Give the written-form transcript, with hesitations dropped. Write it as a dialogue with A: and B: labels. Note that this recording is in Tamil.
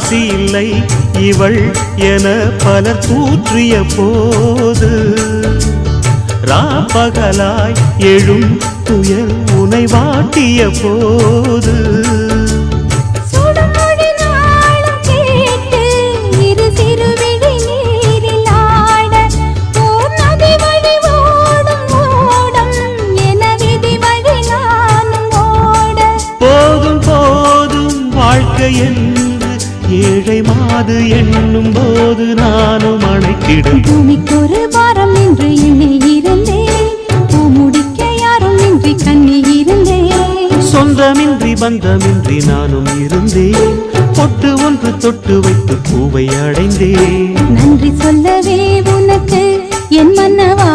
A: ராசி இல்லை இவள் என பலர் தூற்றிய போது ராப்பகலாய் எழும் துயர் உனை வாட்டிய போது போதும் போதும் வாழ்க்கை என்று ஏழை மாது எண்ணும் போது நானும் அணைத்திடும்
B: பூமிக்கொரு வாரம் என்று எண்ணி இருந்தேன் முடிக்க யாரும் இன்றி கண்ணி இருந்தேன்
A: சொந்தமின்றி பந்தமின்றி நானும் இருந்தேன் பொட்டு ஒன்று தொட்டு வைத்து பூவை அடைந்தேன்
B: நன்றி சொல்லவே உனக்கு என் மன்னவா